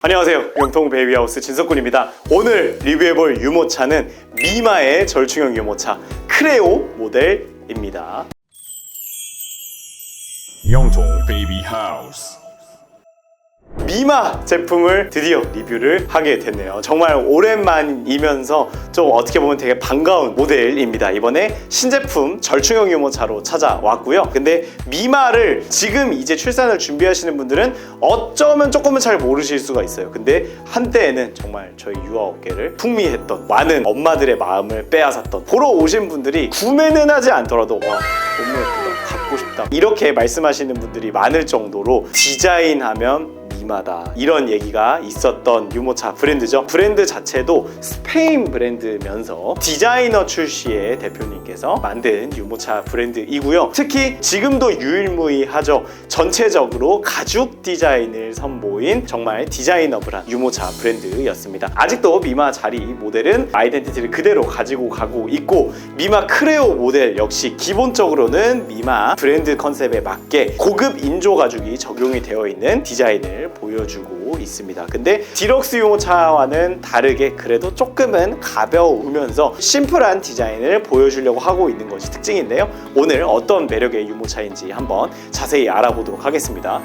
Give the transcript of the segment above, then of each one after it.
안녕하세요, 영통 베이비하우스 진석군입니다. 오늘 리뷰해볼 유모차는 미마의 절충형 유모차 크레오 모델입니다. 영통 베이비하우스. 미마 제품을 드디어 리뷰를 하게 됐네요. 정말 오랜만이면서 좀 어떻게 보면 되게 반가운 모델입니다. 이번에 신제품 절충형 유모차로 찾아왔고요. 근데 미마를 지금 이제 출산을 준비하시는 분들은 어쩌면 조금은 잘 모르실 수가 있어요. 근데 한때에는 정말 저희 유아업계를 풍미했던, 많은 엄마들의 마음을 빼앗았던, 보러 오신 분들이 구매는 하지 않더라도 와, 너무 예쁘다, 갖고 싶다 이렇게 말씀하시는 분들이 많을 정도로 디자인하면 미마다 이런 얘기가 있었던 유모차 브랜드죠. 브랜드 자체도 스페인 브랜드면서 디자이너 출시의 대표님께서 만든 유모차 브랜드이고요. 특히 지금도 유일무이하죠. 전체적으로 가죽 디자인을 선보인 정말 디자이너블한 유모차 브랜드였습니다. 아직도 미마 자리 모델은 아이덴티티를 그대로 가지고 가고 있고, 미마 크레오 모델 역시 기본적으로는 미마 브랜드 컨셉에 맞게 고급 인조 가죽이 적용이 되어 있는 디자인을 보여주고 있습니다. 근데 디럭스 유모차와는 다르게 그래도 조금은 가벼우면서 심플한 디자인을 보여주려고 하고 있는 것이 특징인데요. 오늘 어떤 매력의 유모차인지 한번 자세히 알아보도록 하겠습니다.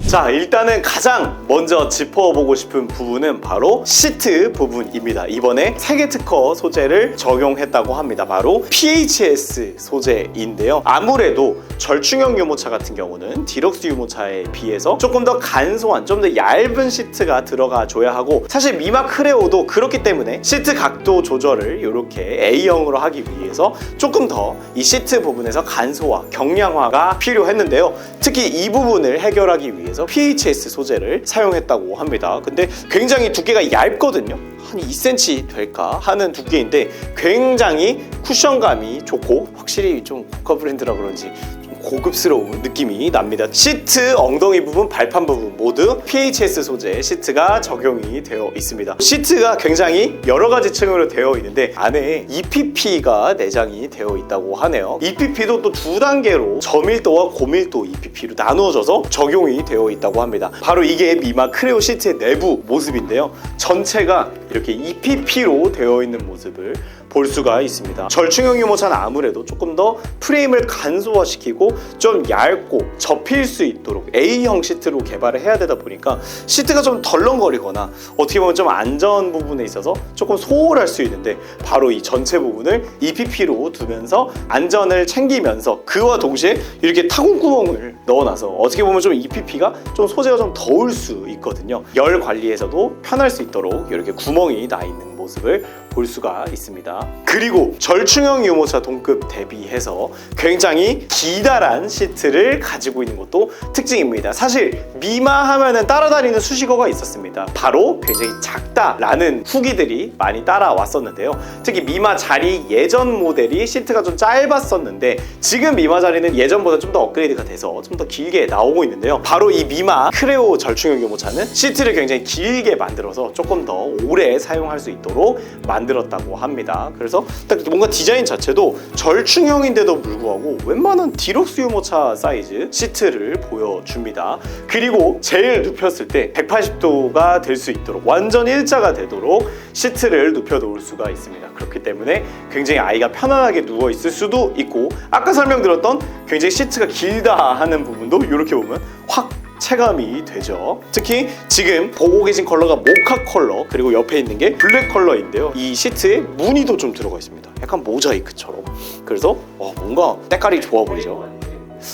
자, 일단은 가장 먼저 짚어보고 싶은 부분은 바로 시트 부분입니다. 이번에 세계 특허 소재를 적용했다고 합니다. 바로 PHS 소재인데요. 아무래도 절충형 유모차 같은 경우는 디럭스 유모차에 비해서 조금 더 간소한, 좀 더 얇은 시트가 들어가 줘야 하고, 사실 미마 크레오도 그렇기 때문에 시트 각도 조절을 이렇게 A형으로 하기 위해서 조금 더 이 시트 부분에서 간소화, 경량화가 필요했는데요. 특히 이 부분을 해결하기 위해서 PHS 소재를 사용했다고 합니다. 근데 굉장히 두께가 얇거든요. 한 2cm 될까 하는 두께인데 굉장히 쿠션감이 좋고, 확실히 좀 고가 브랜드라 그런지 좀 고급스러운 느낌이 납니다. 시트 엉덩이 부분, 발판 부분 모두 PHS 소재 시트가 적용이 되어 있습니다. 시트가 굉장히 여러 가지 층으로 되어 있는데 안에 EPP가 내장이 되어 있다고 하네요. EPP도 또 두 단계로 저밀도와 고밀도 EPP로 나누어져서 적용이 되어 있다고 합니다. 바로 이게 미마 크레오 시트의 내부 모습인데요. 전체가 이렇게 EPP로 되어 있는 모습을 볼 수가 있습니다. 절충형 유모차는 아무래도 조금 더 프레임을 간소화시키고 좀 얇고 접힐 수 있도록 A형 시트로 개발을 해야 되다 보니까 시트가 좀 덜렁거리거나 어떻게 보면 좀 안전 부분에 있어서 조금 소홀할 수 있는데, 바로 이 전체 부분을 EPP로 두면서 안전을 챙기면서 그와 동시에 이렇게 타공구멍을 넣어놔서 어떻게 보면 좀 EPP가 좀 소재가 좀 더울 수 있거든요. 열 관리에서도 편할 수 있도록 이렇게 구멍이 나 있는 모습을 볼 수가 있습니다. 그리고 절충형 유모차 동급 대비해서 굉장히 기다란 시트를 가지고 있는 것도 특징입니다. 사실 미마 하면은 따라다니는 수식어가 있었습니다. 바로 굉장히 작다라는 후기들이 많이 따라왔었는데요. 특히 미마 자리 예전 모델이 시트가 좀 짧았었는데, 지금 미마 자리는 예전보다 좀 더 업그레이드가 돼서 좀 더 길게 나오고 있는데요. 바로 이 미마 크레오 절충형 유모차는 시트를 굉장히 길게 만들어서 조금 더 오래 사용할 수 있도록 만들었다고 합니다. 그래서 딱 뭔가 디자인 자체도 절충형인데도 불구하고 웬만한 디럭스 유모차 사이즈 시트를 보여줍니다. 그리고 제일 눕혔을 때 180도가 될 수 있도록 완전 일자가 되도록 시트를 눕혀 놓을 수가 있습니다. 그렇기 때문에 굉장히 아이가 편안하게 누워 있을 수도 있고, 아까 설명드렸던 굉장히 시트가 길다 하는 부분도 이렇게 보면 확 체감이 되죠. 특히 지금 보고 계신 컬러가 모카 컬러, 그리고 옆에 있는 게 블랙 컬러인데요. 이 시트에 무늬도 좀 들어가 있습니다. 약간 모자이크처럼. 그래서 뭔가 때깔이 좋아 보이죠.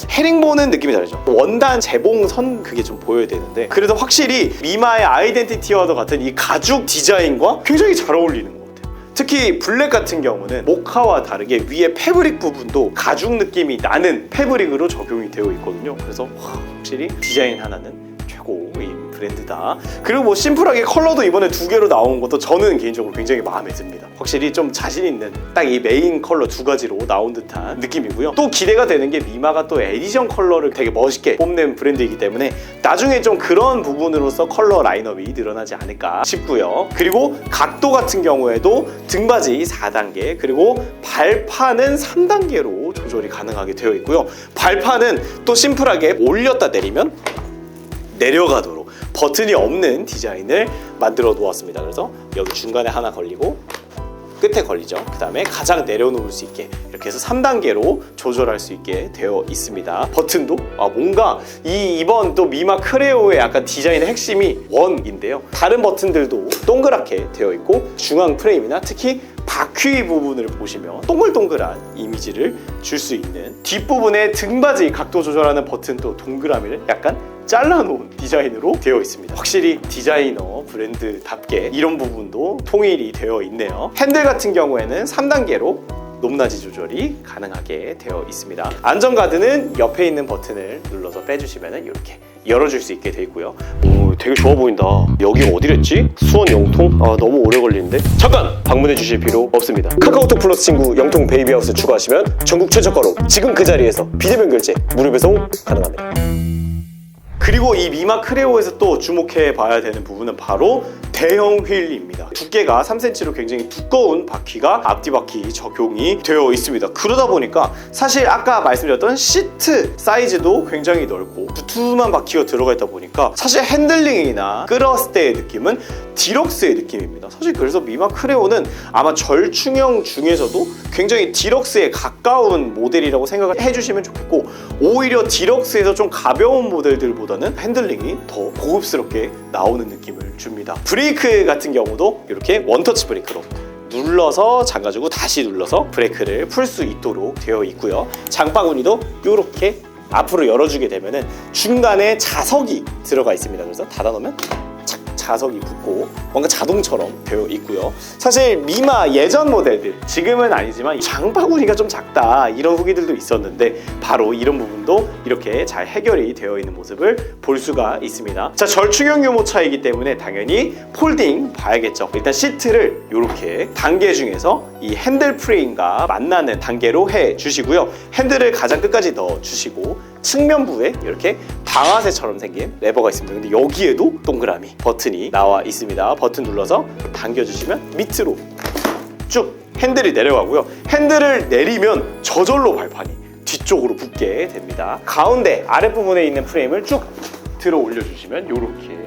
헤링본은 느낌이 다르죠. 원단 재봉선 그게 좀 보여야 되는데, 그래도 확실히 미마의 아이덴티티와도 같은 이 가죽 디자인과 굉장히 잘 어울리는 것 같아요. 특히 블랙 같은 경우는 모카와 다르게 위에 패브릭 부분도 가죽 느낌이 나는 패브릭으로 적용이 되어 있거든요. 그래서 확실히 디자인 하나는 최고인 브랜드다. 그리고 뭐 심플하게 컬러도 이번에 2개로 나온 것도 저는 개인적으로 굉장히 마음에 듭니다. 확실히 좀 자신 있는 딱 이 메인 컬러 2가지로 나온 듯한 느낌이고요. 또 기대가 되는 게 미마가 또 에디션 컬러를 되게 멋있게 뽐낸 브랜드이기 때문에 나중에 좀 그런 부분으로서 컬러 라인업이 늘어나지 않을까 싶고요. 그리고 각도 같은 경우에도 등받이 4단계 그리고 발판은 3단계로 조절이 가능하게 되어 있고요. 발판은 또 심플하게 올렸다 내리면 내려가도록 버튼이 없는 디자인을 만들어 놓았습니다. 그래서 여기 중간에 하나 걸리고 끝에 걸리죠. 그 다음에 가장 내려놓을 수 있게 이렇게 해서 3단계로 조절할 수 있게 되어 있습니다. 버튼도 뭔가 이번 또 미마 크레오의 약간 디자인의 핵심이 원인데요. 다른 버튼들도 동그랗게 되어 있고 중앙 프레임이나 특히 바퀴 부분을 보시면 동글동글한 이미지를 줄 수 있는 뒷부분에 등받이 각도 조절하는 버튼도 동그라미를 약간 잘라놓은 디자인으로 되어 있습니다. 확실히 디자이너 브랜드답게 이런 부분도 통일이 되어 있네요. 핸들 같은 경우에는 3단계로 높낮이 조절이 가능하게 되어 있습니다. 안전가드는 옆에 있는 버튼을 눌러서 빼주시면 이렇게 열어줄 수 있게 되어 있고요. 오, 되게 좋아 보인다. 여기가 어디랬지? 수원 영통? 너무 오래 걸리는데? 잠깐! 방문해 주실 필요 없습니다. 카카오톡 플러스 친구 영통 베이비하우스 추가하시면 전국 최저가로 지금 그 자리에서 비대면 결제 무료 배송 가능합니다. 그리고 이 미마 크레오에서 또 주목해 봐야 되는 부분은 바로 대형 휠입니다. 두께가 3cm로 굉장히 두꺼운 바퀴가 앞뒤 바퀴 적용이 되어 있습니다. 그러다 보니까 사실 아까 말씀드렸던 시트 사이즈도 굉장히 넓고 두툼한 바퀴가 들어가 있다 보니까 사실 핸들링이나 끌었을 때의 느낌은 디럭스의 느낌입니다. 사실 그래서 미마 크레오는 아마 절충형 중에서도 굉장히 디럭스에 가까운 모델이라고 생각을 해주시면 좋겠고 오히려 디럭스에서 좀 가벼운 모델들보다는 핸들링이 더 고급스럽게 나오는 느낌을 줍니다. 브레이크 같은 경우도 이렇게 원터치 브레이크로 눌러서 잠가주고 다시 눌러서 브레이크를 풀 수 있도록 되어 있고요. 장바구니도 이렇게 앞으로 열어주게 되면은 중간에 자석이 들어가 있습니다. 그래서 닫아놓으면 자석이 붙고 뭔가 자동처럼 되어 있고요. 사실 미마 예전 모델들 지금은 아니지만 장바구니가 좀 작다 이런 후기들도 있었는데 바로 이런 부분도 이렇게 잘 해결이 되어 있는 모습을 볼 수가 있습니다. 자, 절충형 유모차이기 때문에 당연히 폴딩 봐야겠죠. 일단 시트를 이렇게 단계 중에서 이 핸들 프레임과 만나는 단계로 해 주시고요. 핸들을 가장 끝까지 넣어 주시고 측면부에 이렇게 방아쇠처럼 생긴 레버가 있습니다. 근데 여기에도 동그라미 버튼이 나와 있습니다. 버튼 눌러서 당겨주시면 밑으로 쭉 핸들이 내려가고요. 핸들을 내리면 저절로 발판이 뒤쪽으로 붙게 됩니다. 가운데 아랫부분에 있는 프레임을 쭉 들어 올려주시면 이렇게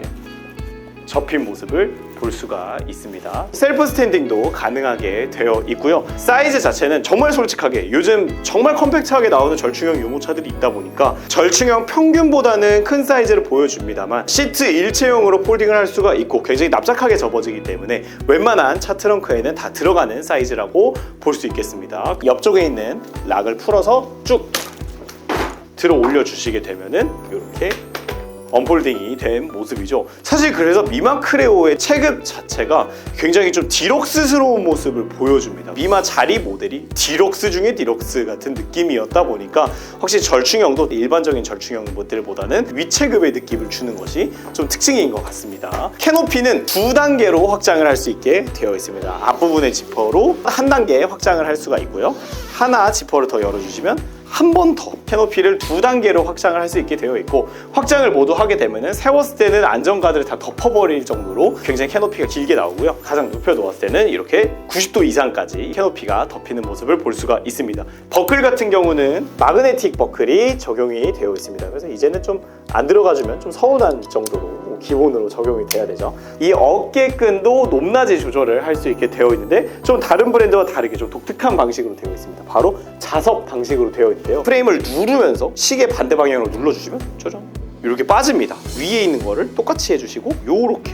접힌 모습을 볼 수가 있습니다. 셀프 스탠딩도 가능하게 되어 있고요. 사이즈 자체는 정말 솔직하게 요즘 정말 컴팩트하게 나오는 절충형 유모차들이 있다 보니까 절충형 평균보다는 큰 사이즈를 보여줍니다만 시트 일체형으로 폴딩을 할 수가 있고 굉장히 납작하게 접어지기 때문에 웬만한 차 트렁크에는 다 들어가는 사이즈라고 볼 수 있겠습니다. 옆쪽에 있는 락을 풀어서 쭉 들어 올려주시게 되면은 이렇게 언폴딩이 된 모습이죠. 사실 그래서 미마 크레오의 체급 자체가 굉장히 좀 디럭스스러운 모습을 보여줍니다. 미마 자리 모델이 디럭스 중에 디럭스 같은 느낌이었다 보니까 확실히 절충형도 일반적인 절충형 모델보다는 위체급의 느낌을 주는 것이 좀 특징인 것 같습니다. 캐노피는 2단계로 확장을 할 수 있게 되어 있습니다. 앞부분의 지퍼로 한 단계 확장을 할 수가 있고요. 하나 지퍼를 더 열어주시면 한 번 더 캐노피를 2단계로 확장을 할 수 있게 되어 있고 확장을 모두 하게 되면 세웠을 때는 안전가드를 다 덮어버릴 정도로 굉장히 캐노피가 길게 나오고요. 가장 높여 놓았을 때는 이렇게 90도 이상까지 캐노피가 덮이는 모습을 볼 수가 있습니다. 버클 같은 경우는 마그네틱 버클이 적용이 되어 있습니다. 그래서 이제는 좀 안 들어가주면 좀 서운한 정도로 기본으로 적용이 돼야 되죠. 이 어깨끈도 높낮이 조절을 할 수 있게 되어 있는데 좀 다른 브랜드와 다르게 좀 독특한 방식으로 되어 있습니다. 바로 자석 방식으로 되어 있는데요. 프레임을 누르면서 시계 반대 방향으로 눌러주시면 짜잔 이렇게 빠집니다. 위에 있는 거를 똑같이 해주시고 요렇게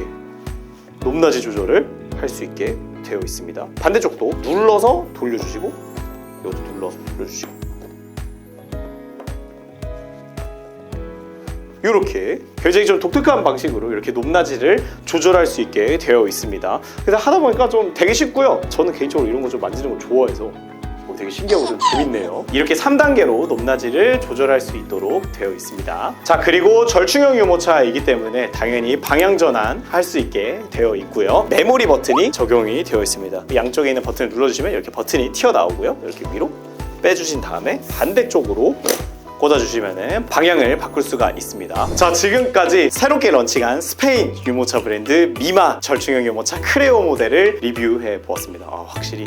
높낮이 조절을 할 수 있게 되어 있습니다. 반대쪽도 눌러서 돌려주시고 이것도 눌러서 돌려주시고 이렇게 굉장히 좀 독특한 방식으로 이렇게 높낮이를 조절할 수 있게 되어 있습니다. 그래서 하다 보니까 좀 되게 쉽고요. 저는 개인적으로 이런 거 좀 만지는 거 좋아해서 되게 신기하고 좀 재밌네요. 이렇게 3단계로 높낮이를 조절할 수 있도록 되어 있습니다. 자, 그리고 절충형 유모차이기 때문에 당연히 방향 전환 할 수 있게 되어 있고요. 메모리 버튼이 적용이 되어 있습니다. 양쪽에 있는 버튼을 눌러주시면 이렇게 버튼이 튀어나오고요. 이렇게 위로 빼주신 다음에 반대쪽으로 꽂아주시면 방향을 바꿀 수가 있습니다. 자, 지금까지 새롭게 런칭한 스페인 유모차 브랜드 미마 절충형 유모차 크레오 모델을 리뷰해 보았습니다. 확실히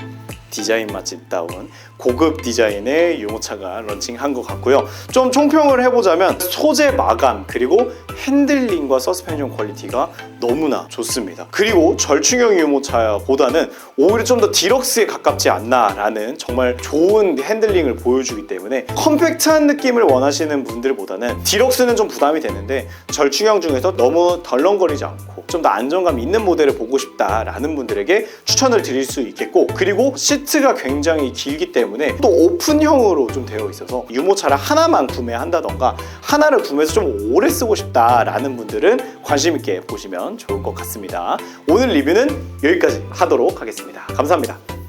디자인 맛집다운 고급 디자인의 유모차가 런칭한 것 같고요. 좀 총평을 해보자면 소재 마감 그리고 핸들링과 서스펜션 퀄리티가 너무나 좋습니다. 그리고 절충형 유모차보다는 오히려 좀 더 디럭스에 가깝지 않나라는 정말 좋은 핸들링을 보여주기 때문에 컴팩트한 느낌을 원하시는 분들보다는 디럭스는 좀 부담이 되는데 절충형 중에서 너무 덜렁거리지 않고 좀 더 안정감 있는 모델을 보고 싶다라는 분들에게 추천을 드릴 수 있겠고, 그리고 시트가 굉장히 길기 때문에 또 오픈형으로 좀 되어 있어서 유모차를 하나만 구매한다던가 하나를 구매해서 좀 오래 쓰고 싶다라는 분들은 관심 있게 보시면 좋을 것 같습니다. 오늘 리뷰는 여기까지 하도록 하겠습니다. 감사합니다.